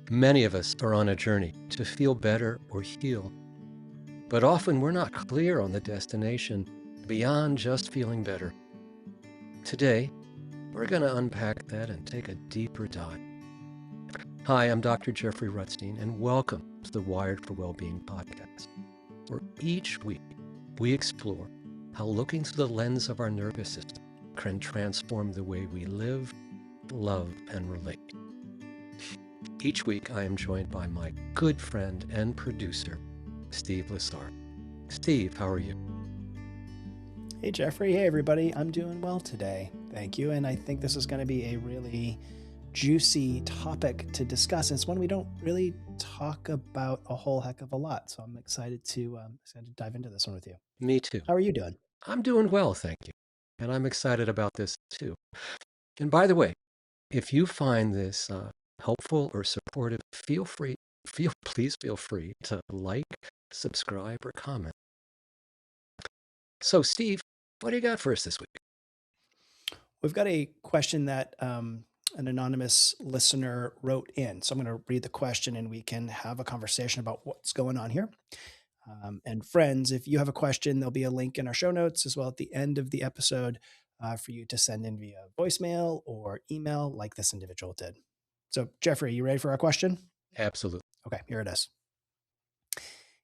Many of us are on a journey to feel better or heal, but often we're not clear on the destination beyond just feeling better. Today, we're going to unpack that and take a deeper dive. Hi, I'm Dr. Jeffrey Rutstein, and welcome to the Wired for Wellbeing podcast, where each week we explore how looking through the lens of our nervous system can transform the way we live, love, and relate. Each week, I am joined by my good friend and producer, Steve Lissard. Steve, how are you? Hey, Jeffrey. Hey, everybody. I'm doing well today. Thank you. And I think this is going to be a really juicy topic to discuss. It's one we don't really talk about a whole heck of a lot. So I'm excited to dive into this one with you. Me too. How are you doing? I'm doing well, thank you. And I'm excited about this too. And by the way, if you find this helpful or supportive, please feel free to like, subscribe, or comment. So, Steve, what do you got for us this week? We've got a question that an anonymous listener wrote in. So I'm going to read the question and we can have a conversation about what's going on here. And friends, if you have a question, there'll be a link in our show notes as well at the end of the episode for you to send in via voicemail or email like this individual did. So, Jeffrey, you ready for our question? Absolutely. Okay, here it is.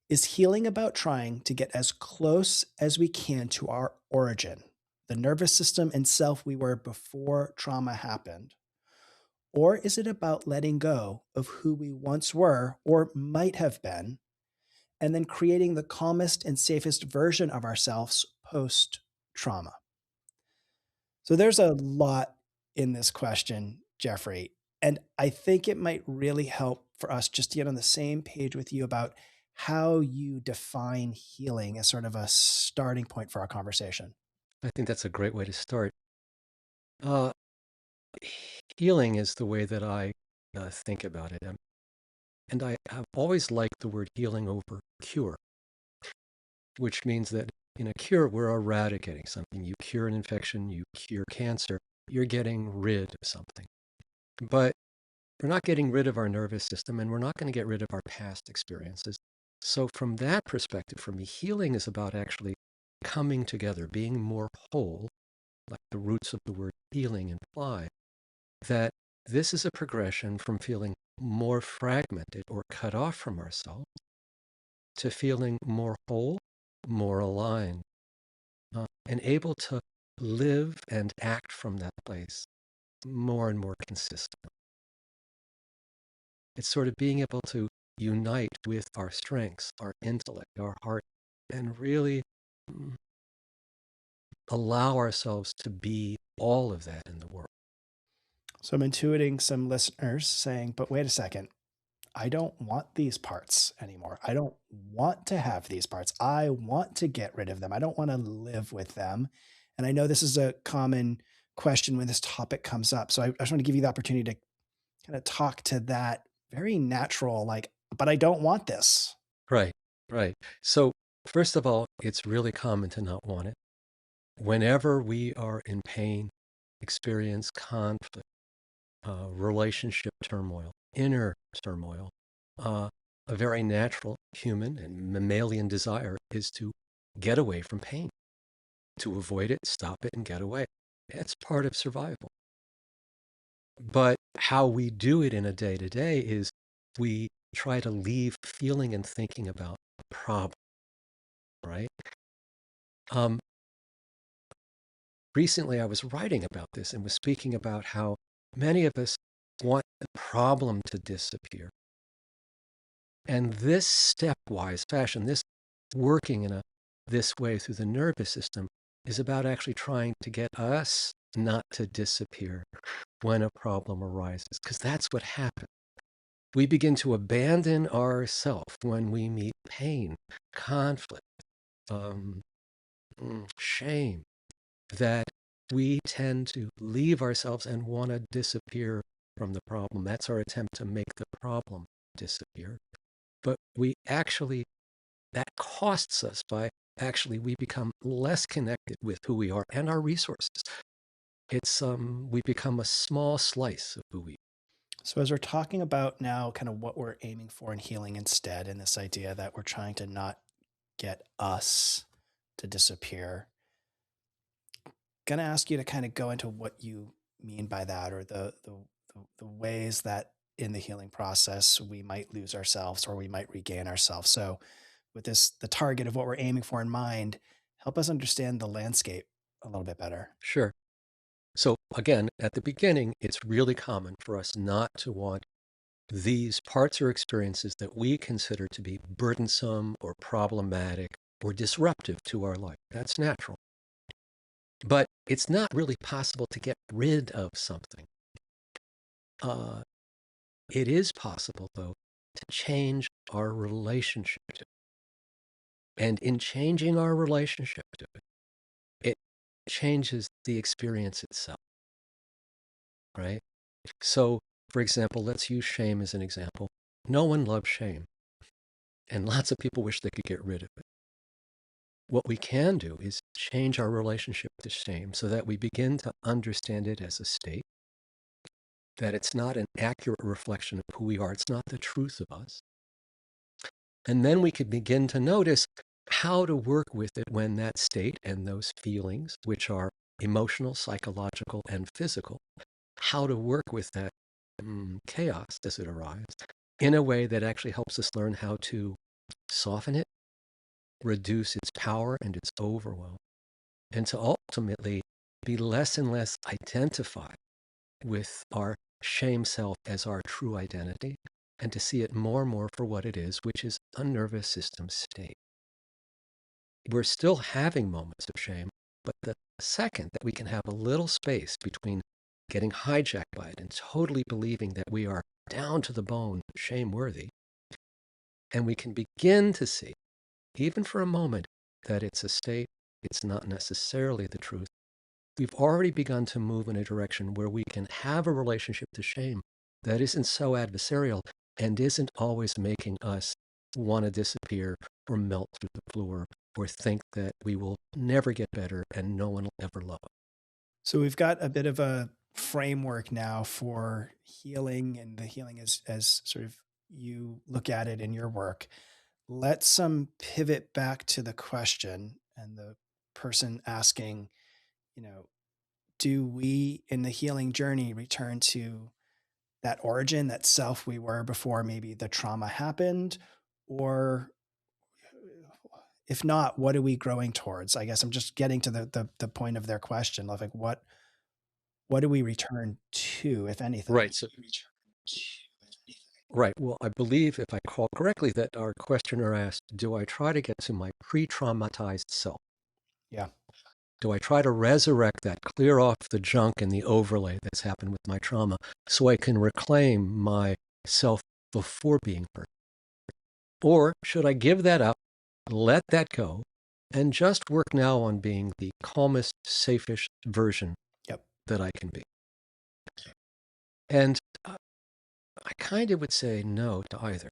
Is healing about trying to get as close as we can to our origin, the nervous system and self we were before trauma happened? Or is it about letting go of who we once were or might have been, and then creating the calmest and safest version of ourselves post trauma? So there's a lot in this question, Jeffrey. And I think it might really help for us just to get on the same page with you about how you define healing as sort of a starting point for our conversation. I think that's a great way to start. Uh, Healing is the way that I think about it. And I have always liked the word healing over cure, which means that in a cure, we're eradicating something. You cure an infection, you cure cancer, you're getting rid of something. But we're not getting rid of our nervous system, and we're not going to get rid of our past experiences. So, from that perspective, for me, healing is about actually coming together, being more whole, like the roots of the word healing imply, that this is a progression from feeling more fragmented or cut off from ourselves to feeling more whole, more aligned, and able to live and act from that place more and more consistently. It's sort of being able to unite with our strengths, our intellect, our heart, and really allow ourselves to be all of that in the world. So I'm intuiting some listeners saying, but wait a second, I don't want these parts anymore. I don't want to have these parts. I want to get rid of them. I don't want to live with them. And I know this is a common question when this topic comes up. So I just want to give you the opportunity to kind of talk to that very natural, like, but I don't want this. Right, right. So, first of all, it's really common to not want it. Whenever we are in pain, experience conflict, relationship turmoil, inner turmoil, a very natural human and mammalian desire is to get away from pain, to avoid it, stop it, and get away. It's part of survival. But how we do it in a day to day is we try to leave feeling and thinking about the problem, right? Um, Recently, I was writing about this and was speaking about how many of us want the problem to disappear. And this stepwise fashion, this working in this way through the nervous system, is about actually trying to get us not to disappear when a problem arises, because that's what happens. We begin to abandon ourself when we meet pain, conflict, shame, that we tend to leave ourselves and want to disappear from the problem. That's our attempt to make the problem disappear. But that costs us by we become less connected with who we are and our resources. We become a small slice of who we are. So, as we're talking about now, kind of what we're aiming for in healing instead, and this idea that we're trying to not get us to disappear, going to ask you to kind of go into what you mean by that, or the ways that in the healing process we might lose ourselves or we might regain ourselves. So, with this, the target of what we're aiming for in mind, help us understand the landscape a little bit better. Sure. So again, at the beginning, it's really common for us not to want these parts or experiences that we consider to be burdensome or problematic or disruptive to our life. That's natural. But it's not really possible to get rid of something. Uh, it is possible, though, to change our relationship to it. And in changing our relationship to it, it changes the experience itself, right? So, for example, let's use shame as an example. No one loves shame, and lots of people wish they could get rid of it. What we can do is change our relationship to shame so that we begin to understand it as a state, that it's not an accurate reflection of who we are, it's not the truth of us. And then we can begin to notice how to work with it when that state and those feelings, which are emotional, psychological, and physical, how to work with that chaos as it arrives in a way that actually helps us learn how to soften it, reduce its power and its overwhelm, and to ultimately be less and less identified with our shame self as our true identity, and to see it more and more for what it is, which is a nervous system state. We're still having moments of shame, but the second that we can have a little space between getting hijacked by it and totally believing that we are down to the bone shame-worthy, and we can begin to see, even for a moment, that it's a state, it's not necessarily the truth. We've already begun to move in a direction where we can have a relationship to shame that isn't so adversarial and isn't always making us want to disappear or melt through the floor or think that we will never get better and no one will ever love us. So we've got a bit of a framework now for healing, and the healing as sort of you look at it in your work. Let's pivot back to the question and the person asking, you know, do we in the healing journey return to that origin, that self we were before maybe the trauma happened? Or if not, what are we growing towards? I guess I'm just getting to the point of their question of like what do we return to, if anything? Right. So, right. Well, I believe, if I recall correctly, that our questioner asked, do I try to get to my pre-traumatized self? Yeah. Do I try to resurrect that, clear off the junk and the overlay that's happened with my trauma so I can reclaim my self before being hurt? Or should I give that up, let that go, and just work now on being the calmest, safest version Yep. that I can be? And I kind of would say no to either.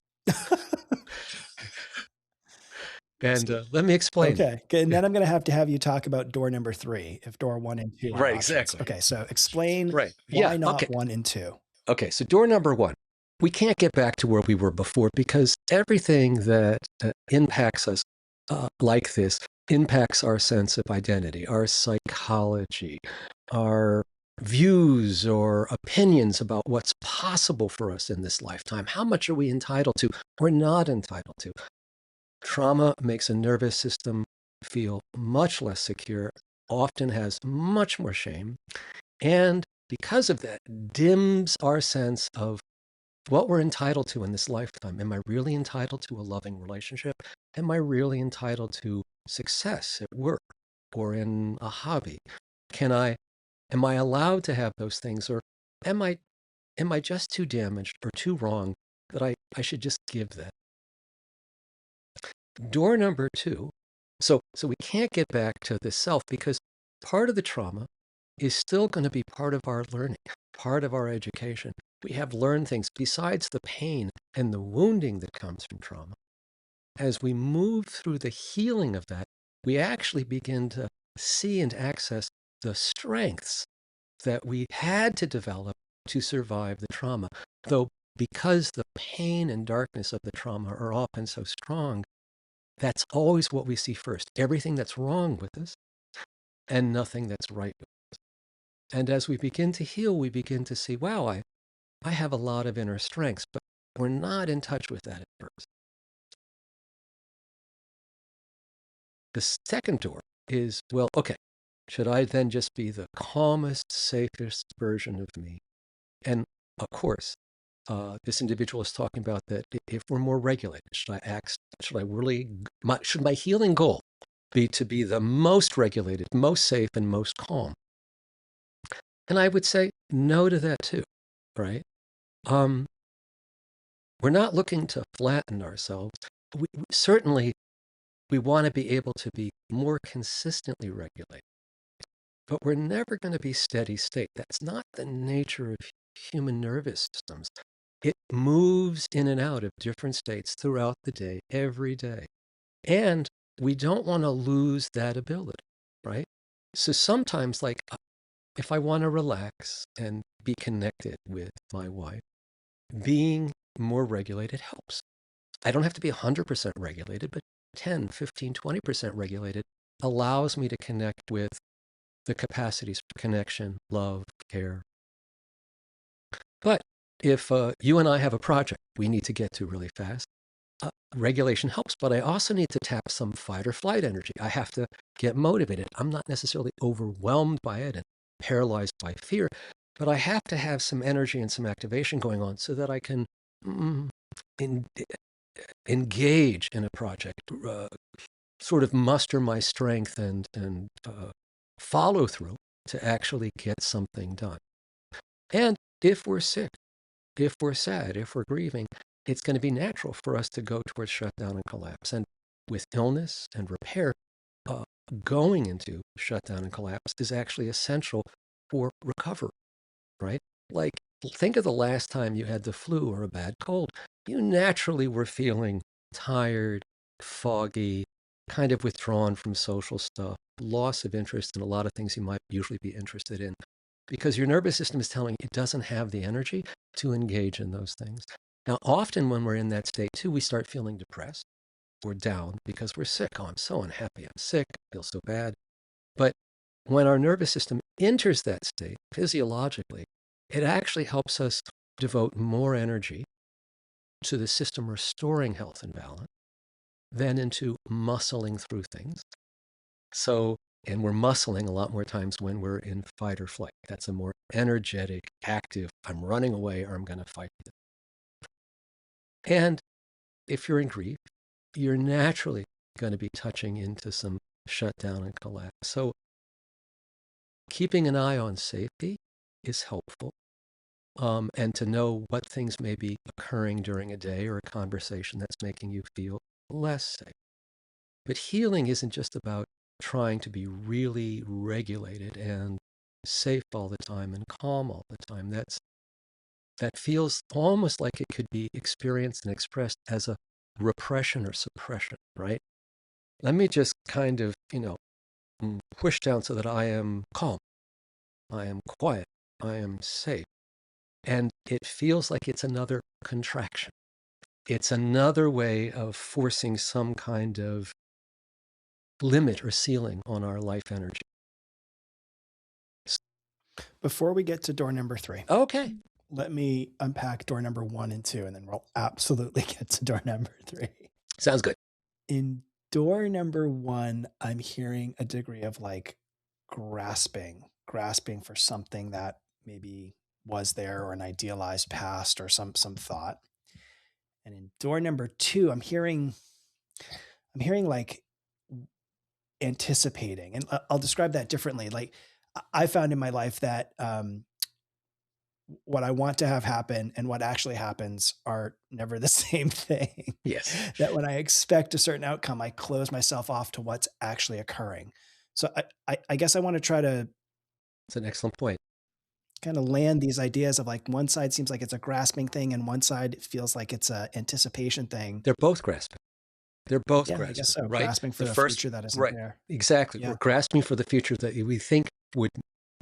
And let me explain. Okay. Good. And then I'm going to have you talk about door number three, if door one and two are Right, options. exactly. Okay. So explain Right. Yeah. why Okay. not one and two. Okay. So door number one, we can't get back to where we were before because everything that impacts us like this impacts our sense of identity, our psychology, our views or opinions about what's possible for us in this lifetime. How much are we entitled to or not entitled to? Trauma makes a nervous system feel much less secure, often has much more shame, and because of that, dims our sense of what we're entitled to in this lifetime. Am I really entitled to a loving relationship? Am I really entitled to success at work or in a hobby? Am I allowed to have those things, or am I am I just too damaged or too wrong that I should just give that? Door number two. So we can't get back to the self because part of the trauma is still going to be part of our learning, part of our education. We have learned things besides the pain and the wounding that comes from trauma. As we move through the healing of that, we actually begin to see and access the strengths that we had to develop to survive the trauma. Though because the pain and darkness of the trauma are often so strong, that's always what we see first. Everything that's wrong with us and nothing that's right with us. And as we begin to heal, we begin to see, wow, I have a lot of inner strengths, but we're not in touch with that at first. The second door is, well, okay, should I then just be the calmest, safest version of me? And of course, this individual is talking about that if we're more regulated, should my healing goal be to be the most regulated, most safe, and most calm? And I would say no to that too, right? We're not looking to flatten ourselves. Certainly, we want to be able to be more consistently regulated, but we're never going to be steady state. That's not the nature of human nervous systems. It moves in and out of different states throughout the day, every day. And we don't want to lose that ability, right? So sometimes, like, if I want to relax and be connected with my wife, being more regulated helps. I don't have to be 100% regulated, but 10, 15, 20% regulated allows me to connect with the capacities for connection, love, care. But if you and I have a project we need to get to really fast, regulation helps, but I also need to tap some fight or flight energy. I have to get motivated. I'm not necessarily overwhelmed by it and paralyzed by fear, but I have to have some energy and some activation going on so that I can in, engage in a project, sort of muster my strength and follow through to actually get something done. And if we're sick, if we're sad, if we're grieving, it's going to be natural for us to go towards shutdown and collapse. And with illness and repair, going into shutdown and collapse is actually essential for recovery, right? Like, think of the last time you had the flu or a bad cold. You naturally were feeling tired, foggy, kind of withdrawn from social stuff, loss of interest in a lot of things you might usually be interested in, because your nervous system is telling you it doesn't have the energy to engage in those things. Now, often when we're in that state too, we start feeling depressed or down because we're sick. Oh, I'm so unhappy. I'm sick. I feel so bad. But when our nervous system enters that state physiologically, it actually helps us devote more energy to the system restoring health and balance than into muscling through things. So, and we're muscling a lot more times when we're in fight or flight. That's a more energetic, active, I'm running away or I'm going to fight this. And if you're in grief, you're naturally going to be touching into some shutdown and collapse. So keeping an eye on safety is helpful. And to know what things may be occurring during a day or a conversation that's making you feel less safe. But healing isn't just about trying to be really regulated and safe all the time and calm all the time. That feels almost like it could be experienced and expressed as a repression or suppression, right? Let me just kind of, push down so that I am calm, I am quiet, I am safe. And it feels like it's another contraction. It's another way of forcing some kind of limit or ceiling on our life energy. Before we get to door number 3, Okay. let me unpack door number 1 and 2, and then we'll absolutely get to door number 3. Sounds good. In door number 1, I'm hearing a degree of like grasping for something that maybe was there, or an idealized past, or some thought. And in door number 2, I'm hearing like anticipating, and I'll describe that differently. Like, I found in my life that what I want to have happen and what actually happens are never the same thing. Yes. That when I expect a certain outcome, I close myself off to what's actually occurring. So I guess I want to try to It's an excellent point. kind of land these ideas of like, one side seems like it's a grasping thing, and one side feels like it's a anticipation thing. They're both grasping. They're both Yeah, I guess grasping, so. right? Grasping for The the first, future that isn't right, there. exactly. Yeah. We're grasping for the future that we think would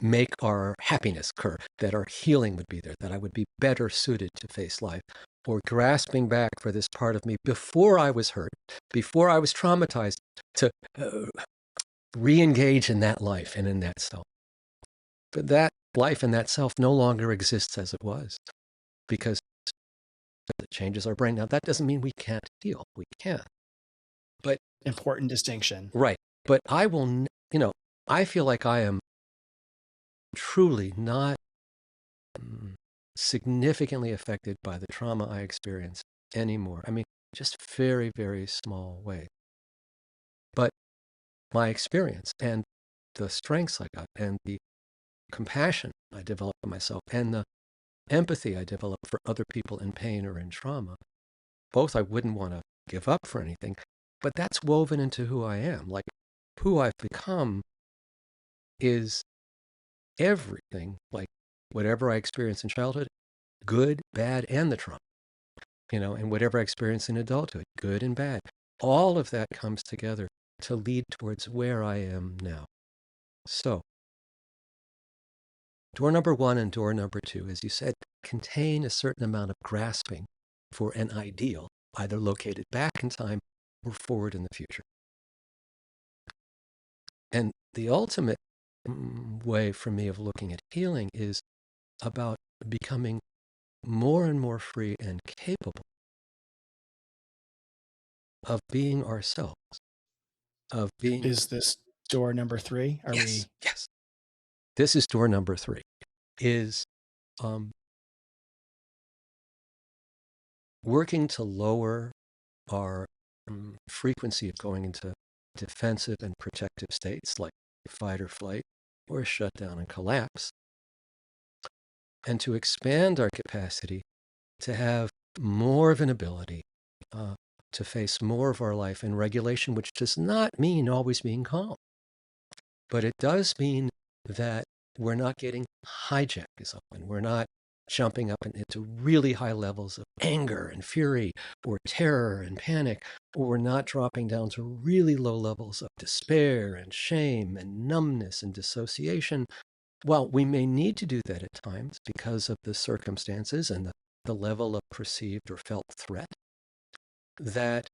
make our happiness occur, that our healing would be there, that I would be better suited to face life, or grasping back for this part of me before I was hurt, before I was traumatized, to re-engage in that life and in that self. But that life and that self no longer exists as it was, because it changes our brain. Now, that doesn't mean we can't heal. We can. But, Important distinction. right. But I will, I feel like I am truly not significantly affected by the trauma I experienced anymore. I mean, just very, very small way. But my experience and the strengths I got and the compassion I developed for myself and the empathy I developed for other people in pain or in trauma, both I wouldn't want to give up for anything, but that's woven into who I am. Like, who I've become is everything, like whatever I experienced in childhood, good, bad, and the trauma, and whatever I experienced in adulthood, good and bad. All of that comes together to lead towards where I am now. So, door number 1 and door number 2, as you said, contain a certain amount of grasping for an ideal, either located back in time or forward in the future. And the ultimate way for me of looking at healing is about becoming more and more free and capable of being ourselves, of being, Is this door number 3? Are yes, we yes. This is door number 3, is working to lower our frequency of going into defensive and protective states like fight or flight or shutdown and collapse, and to expand our capacity to have more of an ability to face more of our life in regulation, which does not mean always being calm, but it does mean that we're not getting hijacked as often. We're not jumping up into really high levels of anger and fury or terror and panic, or we're not dropping down to really low levels of despair and shame and numbness and dissociation. Well, we may need to do that at times because of the circumstances and the level of perceived or felt threat, that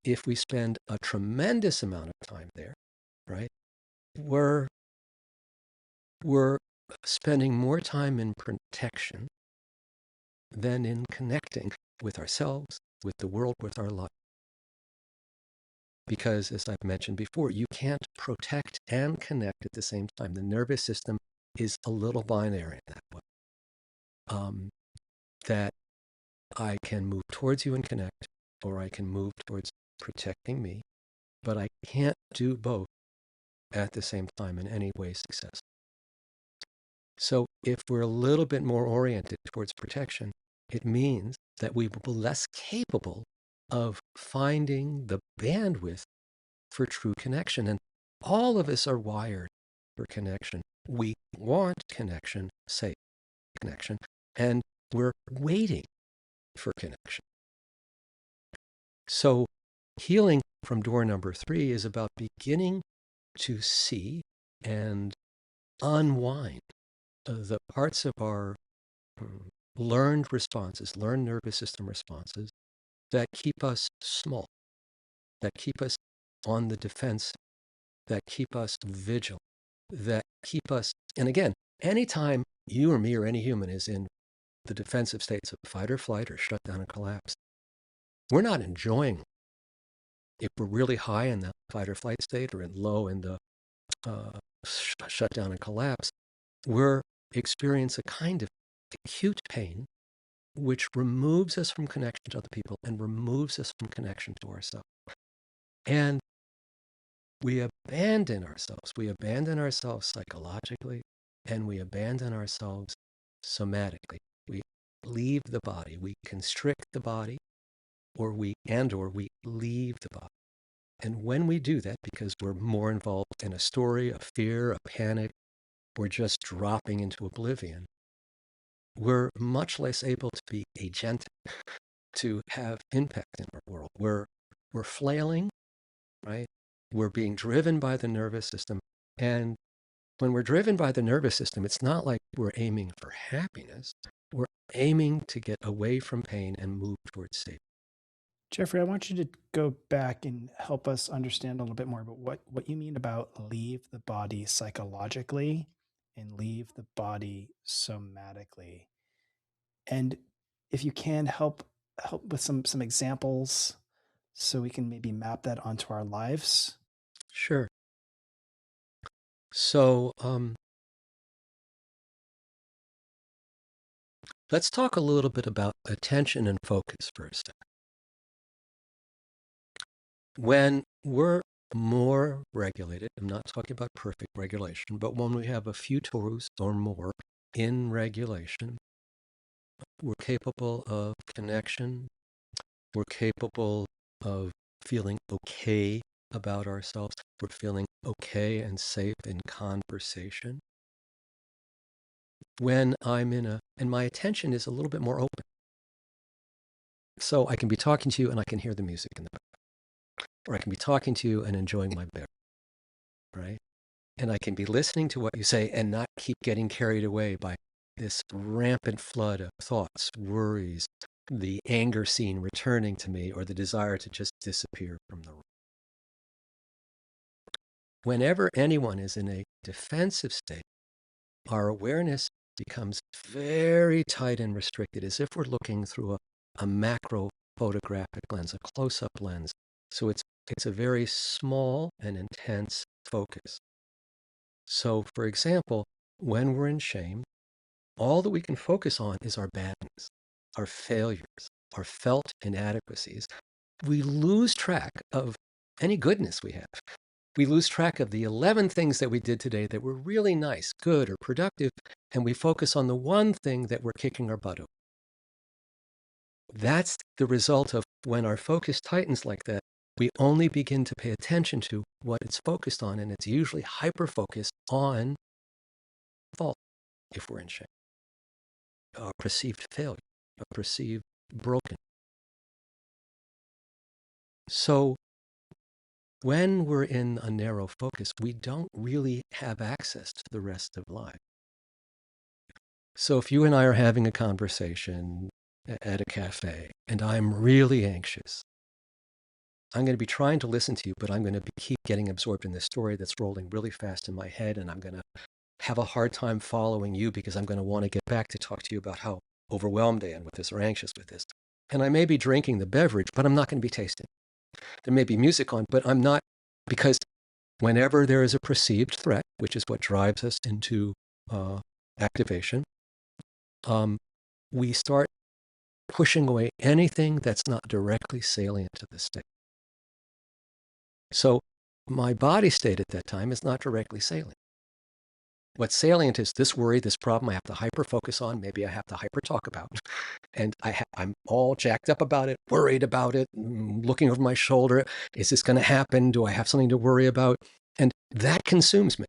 if we spend a tremendous amount of time there, right, we're spending more time in protection than in connecting with ourselves, with the world, with our life. Because, as I've mentioned before, you can't protect and connect at the same time. The nervous system is a little binary in that way. That I can move towards you and connect, or I can move towards protecting me, but I can't do both at the same time in any way successfully. So if we're a little bit more oriented towards protection, it means that we will be less capable of finding the bandwidth for true connection. And all of us are wired for connection. We want connection, safe connection, and we're waiting for connection. So healing from door number 3 is about beginning to see and unwind the parts of our learned responses, learned nervous system responses that keep us small, that keep us on the defense, that keep us vigilant, that keep us, and again, anytime you or me or any human is in the defensive states of fight or flight or shutdown and collapse, we're not enjoying. If we're really high in the fight or flight state or in low in the shutdown and collapse, we're experiencing a kind of acute pain which removes us from connection to other people and removes us from connection to ourselves. And we abandon ourselves. We abandon ourselves psychologically, and we abandon ourselves somatically. We leave the body. We constrict the body, or we leave the body. And when we do that, because we're more involved in a story, a fear, a panic, we're just dropping into oblivion, we're much less able to be agentic, to have impact in our world. We're flailing, right? We're being driven by the nervous system, and When we're driven by the nervous system, it's not like we're aiming for happiness. We're aiming to get away from pain and move towards safety. Jeffrey, I want you to go back and help us understand a little bit more about what you mean about leave the body psychologically and leave the body somatically. And if you can help with some examples so we can maybe map that onto our lives. Sure. So let's talk a little bit about attention and focus for a second. When we're more regulated, I'm not talking about perfect regulation, but when we have a few tools or more in regulation, we're capable of connection. We're capable of feeling okay about ourselves. We're feeling okay and safe in conversation. When I'm and my attention is a little bit more open. So I can be talking to you and I can hear the music in the background. Or I can be talking to you and enjoying my beverage, right? And I can be listening to what you say and not keep getting carried away by this rampant flood of thoughts, worries, the anger scene returning to me, or the desire to just disappear from the room. Whenever anyone is in a defensive state, our awareness becomes very tight and restricted, as if we're looking through a macro photographic lens, a close-up lens. So it's a very small and intense focus. So, for example, when we're in shame, all that we can focus on is our badness, our failures, our felt inadequacies. We lose track of any goodness we have. We lose track of the 11 things that we did today that were really nice, good, or productive, and we focus on the one thing that we're kicking our butt over. That's the result of when our focus tightens like that, we only begin to pay attention to what it's focused on, and it's usually hyper-focused on fault if we're in shame, a perceived failure, a perceived broken. So when we're in a narrow focus, we don't really have access to the rest of life. So if you and I are having a conversation at a cafe and I'm really anxious, I'm going to be trying to listen to you, but I'm going to keep getting absorbed in this story that's rolling really fast in my head, and I'm going to have a hard time following you because I'm going to want to get back to talk to you about how overwhelmed I am with this or anxious with this. And I may be drinking the beverage, but I'm not going to be tasting. There may be music on, but I'm not, because whenever there is a perceived threat, which is what drives us into activation, we start pushing away anything that's not directly salient to the state. So my body state at that time is not directly salient. What's salient is this worry, this problem I have to hyper-focus on, maybe I have to hyper-talk about. And I'm all jacked up about it, worried about it, looking over my shoulder. Is this going to happen? Do I have something to worry about? And that consumes me.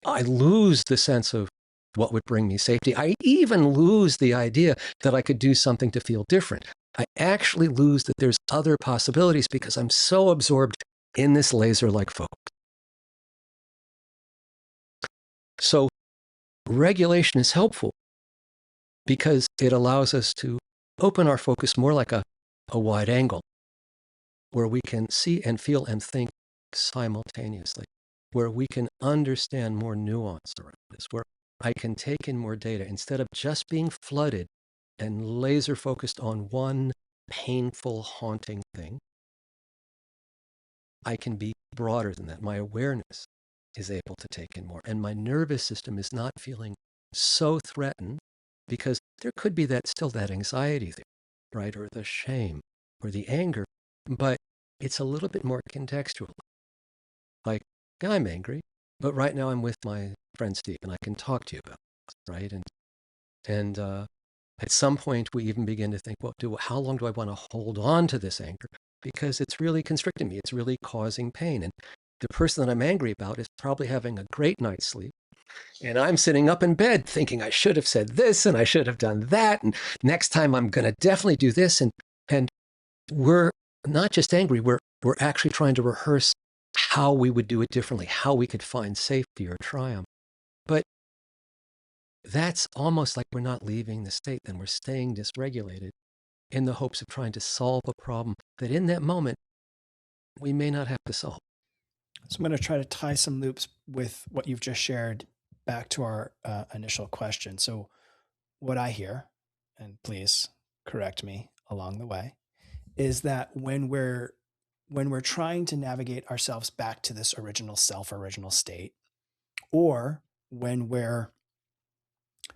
I lose the sense of what would bring me safety. I even lose the idea that I could do something to feel different. I actually lose that there's other possibilities because I'm so absorbed in this laser-like focus. So regulation is helpful because it allows us to open our focus more like a wide angle, where we can see and feel and think simultaneously, where we can understand more nuance around this, where I can take in more data instead of just being flooded and laser focused on one painful, haunting thing. I can be broader than that. My awareness is able to take in more, and my nervous system is not feeling so threatened because there could be still that anxiety there, right? Or the shame or the anger, but it's a little bit more contextual. Like, yeah, I'm angry, but right now I'm with my friend Steve and I can talk to you about this, right? And at some point we even begin to think, well, how long do I want to hold on to this anger? Because it's really constricting me. It's really causing pain. And the person that I'm angry about is probably having a great night's sleep. And I'm sitting up in bed thinking I should have said this and I should have done that. And next time I'm going to definitely do this. And we're not just angry, we're actually trying to rehearse how we would do it differently, how we could find safety or triumph. But that's almost like we're not leaving the state, then we're staying dysregulated in the hopes of trying to solve a problem that in that moment we may not have to solve. So I'm going to try to tie some loops with what you've just shared back to our initial question. So what I hear, and please correct me along the way, is that when we're trying to navigate ourselves back to this original self, original state, or when we're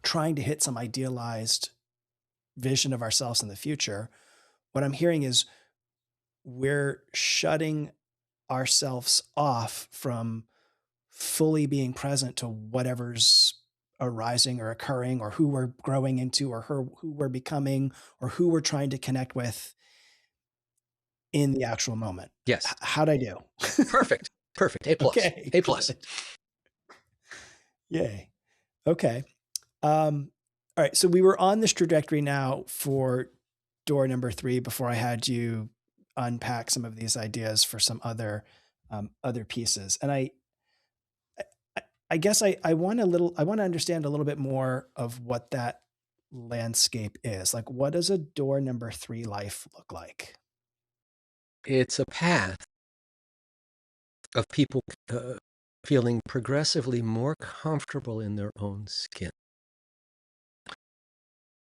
trying to hit some idealized vision of ourselves in the future, what I'm hearing is we're shutting ourselves off from fully being present to whatever's arising or occurring or who we're growing into or who we're becoming or who we're trying to connect with in the actual moment. Yes. How'd I do? Perfect. Perfect. A plus. Okay, A plus. good. Yay. Okay. All right. So we were on this trajectory now for door number 3 before I had you unpack some of these ideas for some other pieces. And I guess I want to understand a little bit more of what that landscape is. Like, what does a door number 3 life look like? It's a path of people feeling progressively more comfortable in their own skin,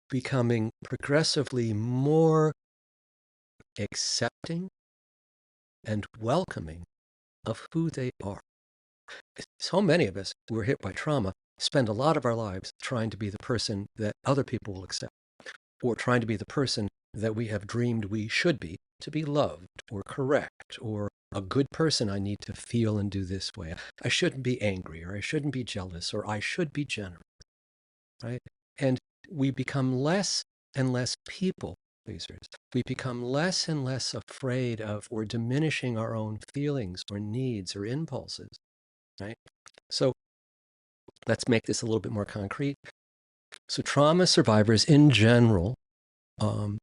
becoming progressively more accepting and welcoming of who they are. So many of us who are hit by trauma spend a lot of our lives trying to be the person that other people will accept, or trying to be the person that we have dreamed we should be to be loved or correct or a good person. I need to feel and do this way. I shouldn't be angry, or I shouldn't be jealous, or I should be generous, right? And we become less and less people pleasers. We become less and less afraid of or diminishing our own feelings or needs or impulses, right? So let's make this a little bit more concrete. So trauma survivors in general um,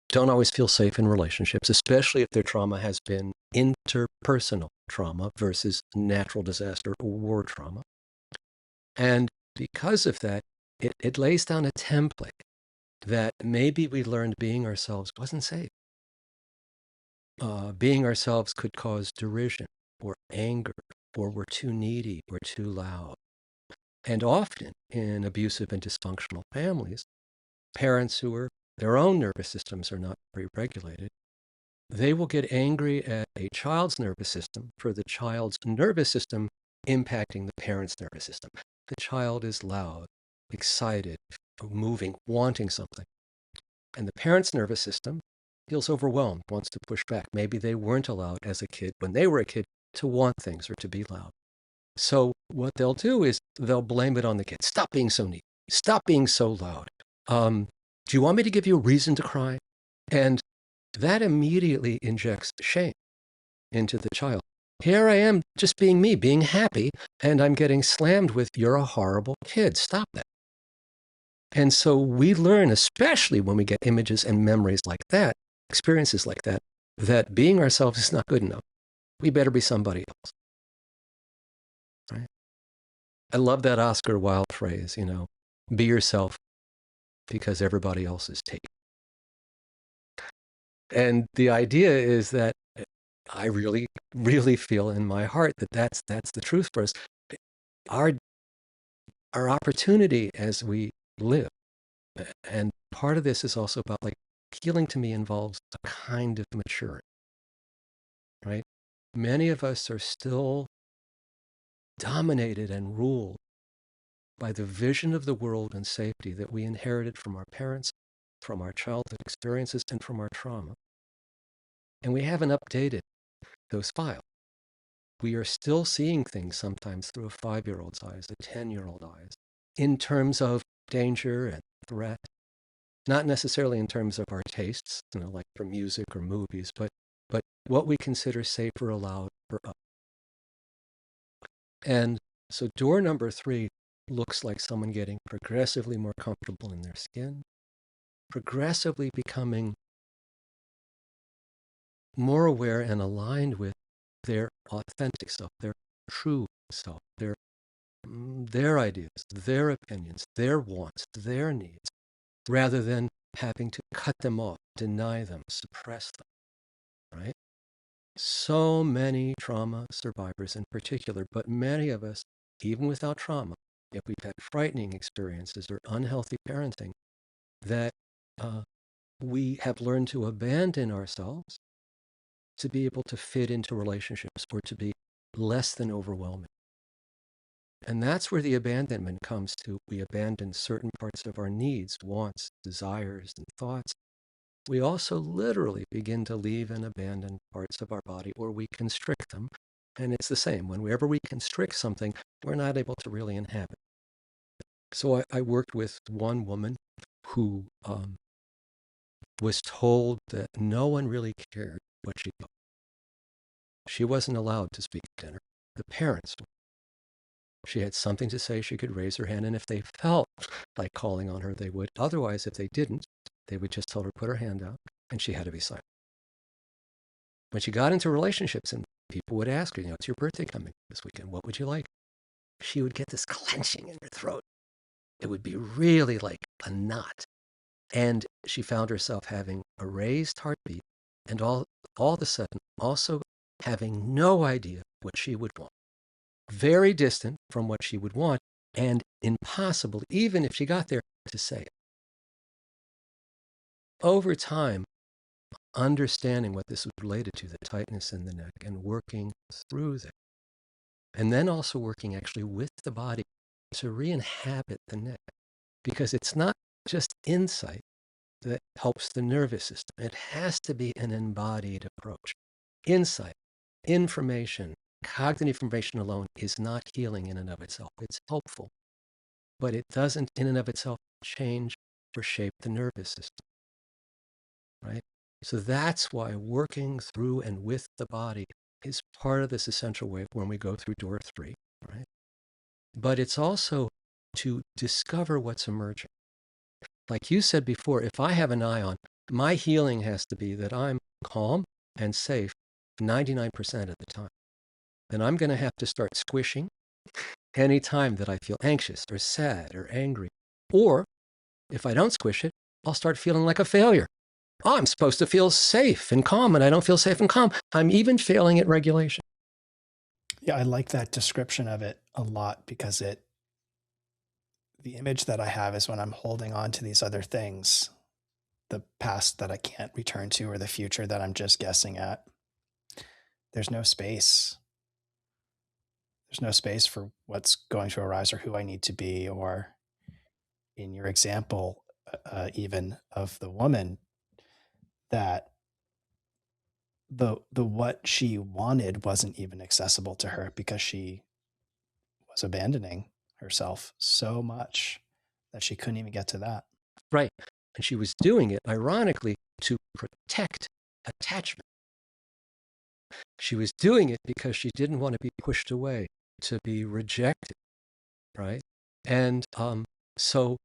don't always feel safe in relationships, especially if their trauma has been interpersonal trauma versus natural disaster or war trauma. And because of that, it lays down a template that maybe we learned being ourselves wasn't safe. Being ourselves could cause derision or anger, or we're too needy or too loud. And often in abusive and dysfunctional families, parents who are their own nervous systems are not very regulated, they will get angry at a child's nervous system for the child's nervous system impacting the parent's nervous system. The child is loud, excited, moving, wanting something. And the parent's nervous system feels overwhelmed, wants to push back. Maybe they weren't allowed as a kid, when they were a kid, to want things or to be loud. So what they'll do is they'll blame it on the kid. Stop being so neat. Stop being so loud. Do you want me to give you a reason to cry? And that immediately injects shame into the child. Here I am just being me, being happy, and I'm getting slammed with, you're a horrible kid. Stop that. And so we learn, especially when we get images and memories like that, experiences like that, that being ourselves is not good enough. We better be somebody else. Right? I love that Oscar Wilde phrase, be yourself because everybody else is taken. And the idea is that I really, really feel in my heart that that's the truth for us. Our opportunity as we live, and part of this is also about, like, healing to me involves a kind of maturing, right? Many of us are still dominated and ruled by the vision of the world and safety that we inherited from our parents, from our childhood experiences, and from our trauma. And we haven't updated those files. We are still seeing things sometimes through a 5-year-old's eyes, a 10-year-old eyes, in terms of danger and threat, not necessarily in terms of our tastes, like for music or movies, but what we consider safe or allowed for us. And so door number 3 looks like someone getting progressively more comfortable in their skin, progressively becoming more aware and aligned with their authentic self, their true self, their ideas, their opinions, their wants, their needs, rather than having to cut them off, deny them, suppress them, right? So many trauma survivors in particular, but many of us, even without trauma, if we've had frightening experiences or unhealthy parenting, that uh, we have learned to abandon ourselves to be able to fit into relationships or to be less than overwhelming. And that's where the abandonment comes to. We abandon certain parts of our needs, wants, desires, and thoughts. We also literally begin to leave and abandon parts of our body, or we constrict them. And it's the same. Whenever we constrict something, we're not able to really inhabit. So I worked with one woman who was told that no one really cared what she thought. She wasn't allowed to speak at dinner. The parents were. She had something to say, she could raise her hand, and if they felt like calling on her, they would. Otherwise, if they didn't, they would just tell her to put her hand out, and she had to be silent. When she got into relationships and people would ask her, it's your birthday coming this weekend, what would you like? She would get this clenching in her throat. It would be really like a knot. And she found herself having a raised heartbeat and all of a sudden also having no idea what she would want. Very distant from what she would want and impossible, even if she got there, to say it. Over time, understanding what this was related to, the tightness in the neck, and working through that. And then also working actually with the body to re-inhabit the neck. Because it's not just insight that helps the nervous system. It has to be an embodied approach. Insight, information, cognitive information alone is not healing in and of itself. It's helpful, but it doesn't in and of itself change or shape the nervous system, right? So that's why working through and with the body is part of this essential way when we go through door 3, right? But it's also to discover what's emerging. Like you said before, if I have an eye on, my healing has to be that I'm calm and safe 99% of the time. Then I'm going to have to start squishing any time that I feel anxious or sad or angry. Or if I don't squish it, I'll start feeling like a failure. Oh, I'm supposed to feel safe and calm, and I don't feel safe and calm. I'm even failing at regulation. Yeah, I like that description of it a lot because the image that I have is when I'm holding on to these other things, the past that I can't return to or the future that I'm just guessing at. There's no space. There's no space for what's going to arise or who I need to be, or in your example, even of the woman, that the what she wanted wasn't even accessible to her because she was abandoning herself so much that she couldn't even get to that. Right. And she was doing it, ironically, to protect attachment. She was doing it because she didn't want to be pushed away, to be rejected, right? And so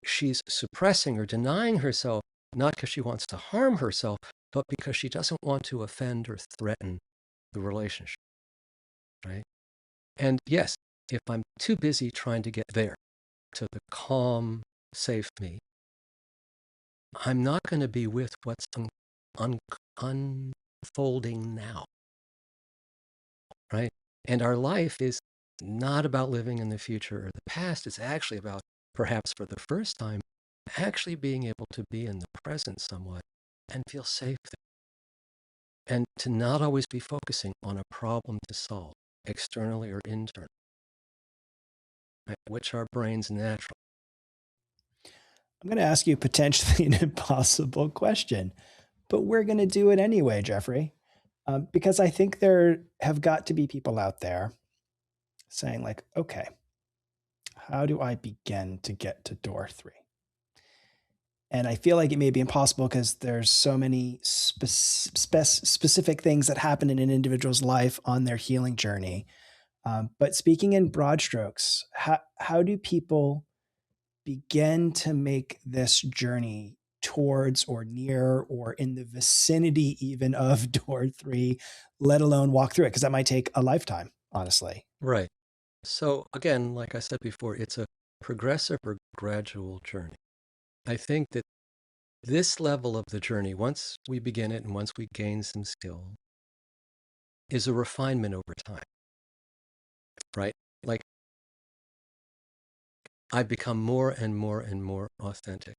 she's suppressing or denying herself, not because she wants to harm herself, but because she doesn't want to offend or threaten the relationship, right? And yes, if I'm too busy trying to get there to the calm, safe me, I'm not going to be with what's unfolding now, right? And our life is not about living in the future or the past. It's actually about, perhaps for the first time, actually being able to be in the present somewhat and feel safe there. And to not always be focusing on a problem to solve, externally or internally, right? Which our brains naturally. I'm going to ask you potentially an impossible question, but we're going to do it anyway, Jeffrey, because I think there have got to be people out there saying, like, okay, how do I begin to get to door 3? And I feel like it may be impossible because there's so many specific things that happen in an individual's life on their healing journey. But speaking in broad strokes, how do people begin to make this journey towards or near or in the vicinity even of door three, let alone walk through it, because that might take a lifetime, honestly. Right. So again, like I said before, it's a progressive or gradual journey. I think that this level of the journey, once we begin it and once we gain some skill, is a refinement over time, right? Like I've become more and more and more authentic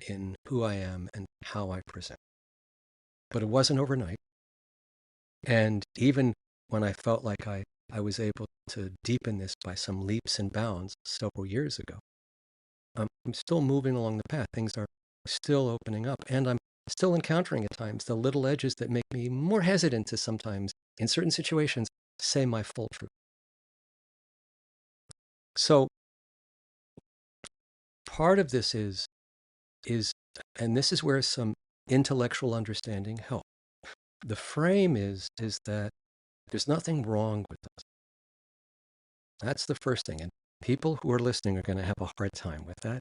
in who I am and how I present. But it wasn't overnight. And even when I felt like I was able to deepen this by some leaps and bounds several years ago, I'm still moving along the path. Things are still opening up. And I'm still encountering at times the little edges that make me more hesitant to sometimes, in certain situations, say my full truth. So part of this is, and this is where some intellectual understanding helps. The frame is that there's nothing wrong with us. That's the first thing. And people who are listening are going to have a hard time with that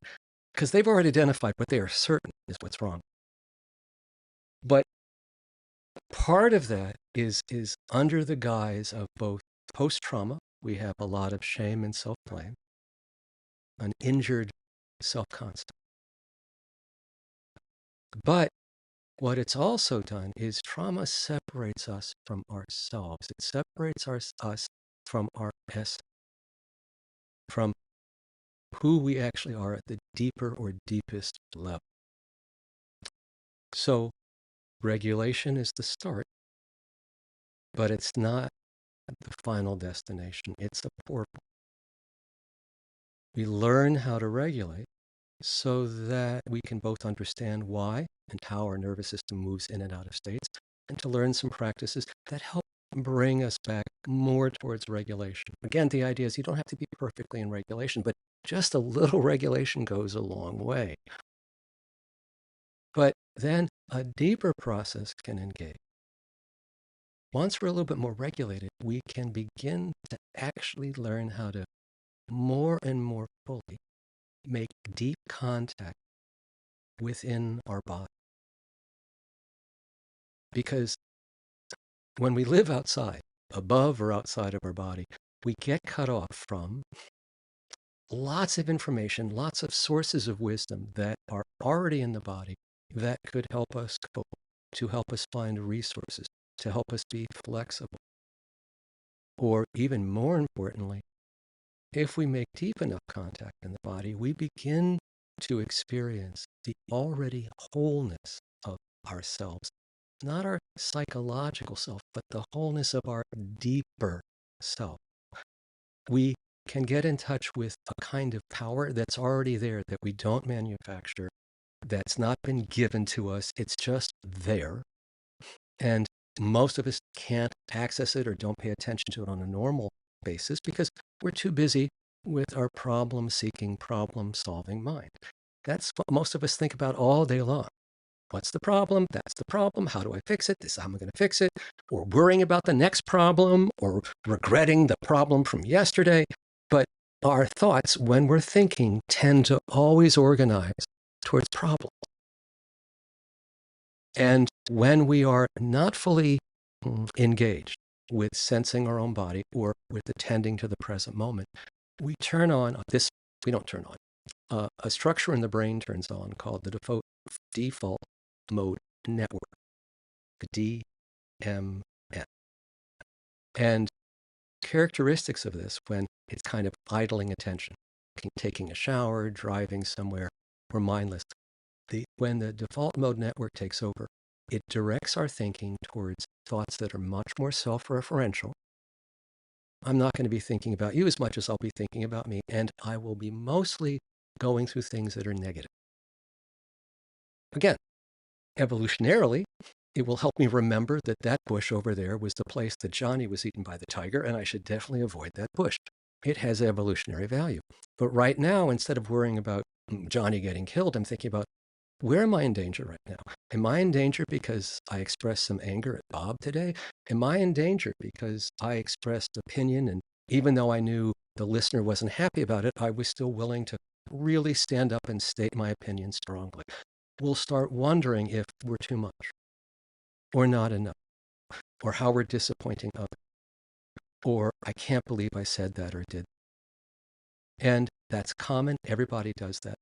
because they've already identified what they are certain is what's wrong. But part of that is under the guise of both post-trauma, we have a lot of shame and self-blame, an injured self-concept. But what it's also done is trauma separates us from ourselves. It separates us from our essence, from who we actually are at the deeper or deepest level. So regulation is the start, but it's not the final destination. It's a portal. We learn how to regulate so that we can both understand why and how our nervous system moves in and out of states, and to learn some practices that help bring us back more towards regulation. Again, the idea is you don't have to be perfectly in regulation, but just a little regulation goes a long way. But then a deeper process can engage. Once we're a little bit more regulated, we can begin to actually learn how to more and more fully make deep contact within our body. Because when we live outside, above or outside of our body, we get cut off from lots of information, lots of sources of wisdom that are already in the body that could help us cope, to help us find resources, to help us be flexible. Or even more importantly, if we make deep enough contact in the body, we begin to experience the already wholeness of ourselves, not our psychological self, but the wholeness of our deeper self. We can get in touch with a kind of power that's already there, that we don't manufacture, that's not been given to us. It's just there. And most of us can't access it or don't pay attention to it on a normal basis because we're too busy with our problem-seeking, problem-solving mind. That's what most of us think about all day long. What's the problem? That's the problem. How do I fix it? This is how I'm going to fix it. Or worrying about the next problem, or regretting the problem from yesterday. But our thoughts, when we're thinking, tend to always organize towards problems. And when we are not fully engaged with sensing our own body or with attending to the present moment, we turn on this, we don't turn on, a structure in the brain turns on called the default mode network, the DMN. And characteristics of this, when it's kind of idling attention, taking a shower, driving somewhere, we're mindless. When the default mode network takes over, it directs our thinking towards thoughts that are much more self-referential. I'm not going to be thinking about you as much as I'll be thinking about me, and I will be mostly going through things that are negative. Again, evolutionarily, it will help me remember that that bush over there was the place that Johnny was eaten by the tiger, and I should definitely avoid that bush. It has evolutionary value. But right now, instead of worrying about Johnny getting killed, I'm thinking about, where am I in danger right now? Am I in danger because I expressed some anger at Bob today? Am I in danger because I expressed opinion, and even though I knew the listener wasn't happy about it, I was still willing to really stand up and state my opinion strongly? we'll start wondering if we're too much or not enough, or how we're disappointing others, or I can't believe I said that or did. And that's common. Everybody does that.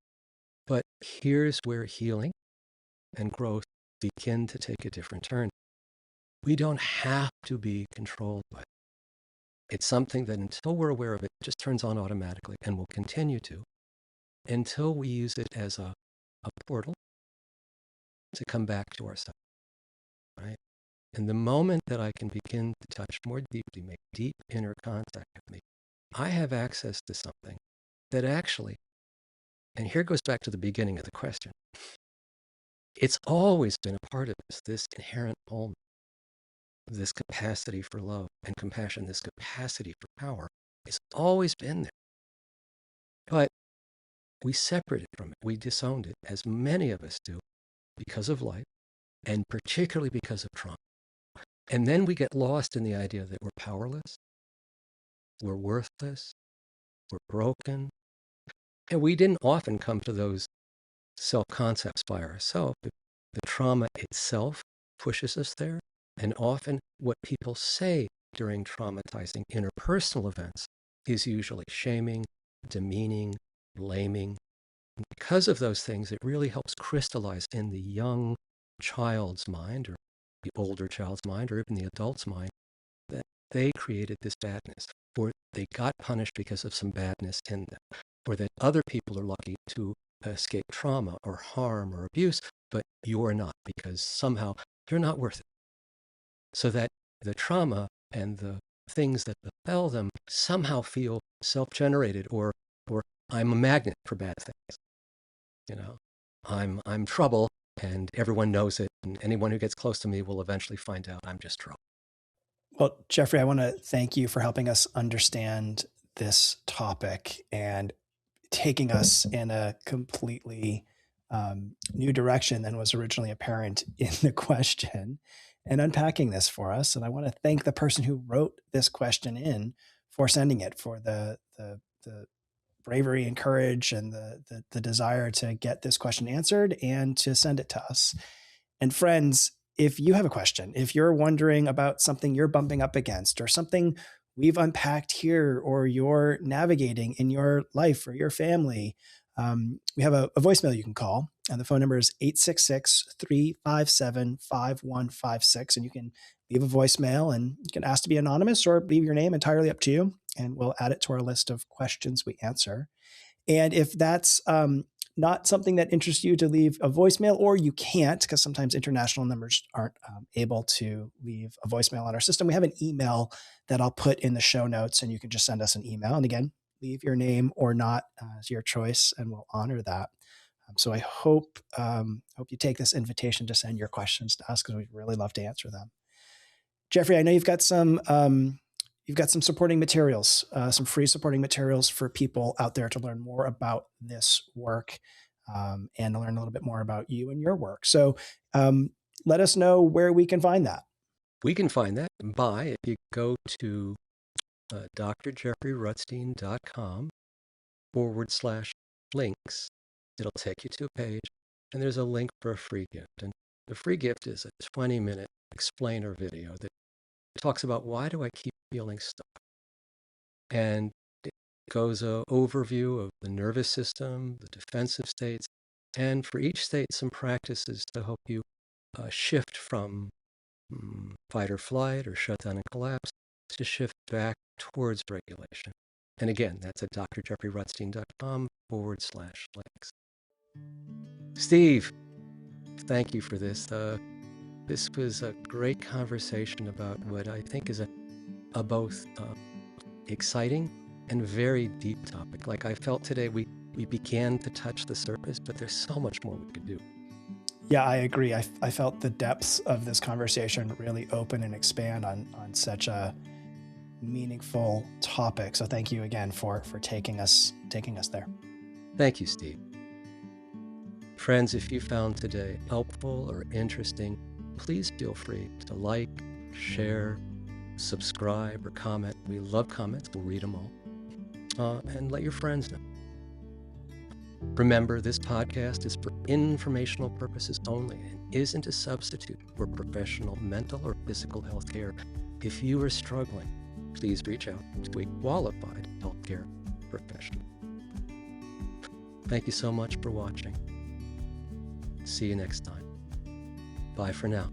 But here's where healing and growth begin to take a different turn. We don't have to be controlled by it. It's something that until we're aware of it, just turns on automatically and will continue to until we use it as a portal to come back to ourselves, right? And the moment that I can begin to touch more deeply, make deep inner contact with me, I have access to something that actually, and here goes back to the beginning of the question, it's always been a part of us, this inherent wholeness, this capacity for love and compassion, this capacity for power. It's always been there. But we separated from it. We disowned it, as many of us do, because of life, and particularly because of trauma. And then we get lost in the idea that we're powerless, we're worthless, we're broken. And we didn't often come to those self-concepts by ourselves. The trauma itself pushes us there. And often what people say during traumatizing interpersonal events is usually shaming, demeaning, blaming. And because of those things, it really helps crystallize in the young child's mind, or the older child's mind, or even the adult's mind, that they created this badness, or they got punished because of some badness in them, or that other people are lucky to escape trauma or harm or abuse, but you're not, because somehow you're not worth it. So that the trauma and the things that befell them somehow feel self-generated, or I'm a magnet for bad things. You know, I'm trouble, and everyone knows it, and anyone who gets close to me will eventually find out I'm just trouble. Well, Jeffrey, I want to thank you for helping us understand this topic and taking us in a completely new direction than was originally apparent in the question, and unpacking this for us. And I want to thank the person who wrote this question in for sending it, for the bravery and courage and the desire to get this question answered and to send it to us. And friends, if you have a question, if you're wondering about something you're bumping up against, or something we've unpacked here, or you're navigating in your life or your family, we have a voicemail you can call. And the phone number is 866-357-5156. And you can leave a voicemail, and you can ask to be anonymous or leave your name, entirely up to you. And we'll add it to our list of questions we answer. And if that's not something that interests you to leave a voicemail, or you can't, because sometimes international numbers aren't able to leave a voicemail on our system, we have an email that I'll put in the show notes, and you can just send us an email. And again, leave your name or not as your choice, and we'll honor that. So I hope you take this invitation to send your questions to us, because we'd really love to answer them. Jeffrey, I know you've got some supporting materials, some free supporting materials for people out there to learn more about this work, and to learn a little bit more about you and your work. So let us know where we can find that. We can find that if you go to drjeffreyrutstein.com/links. It'll take you to a page, and there's a link for a free gift. And the free gift is a 20-minute explainer video that talks about, why do I keep feeling stuck? And it goes an overview of the nervous system, the defensive states, and for each state, some practices to help you shift from fight or flight, or shut down and collapse, to shift back towards regulation. And again, that's at drjeffreyrutstein.com/links. Steve, thank you for this. This was a great conversation about what I think is a both exciting and very deep topic. Like I felt today, we began to touch the surface, but there's so much more we could do. Yeah, I agree. I felt the depths of this conversation really open and expand on such a meaningful topic. So thank you again for taking us there. Thank you, Steve. Friends, if you found today helpful or interesting, please feel free to like, share, subscribe, or comment. We love comments. We'll read them all. And let your friends know. Remember, this podcast is for informational purposes only and isn't a substitute for professional mental or physical health care. If you are struggling, please reach out to a qualified healthcare professional. Thank you so much for watching. See you next time. Bye for now.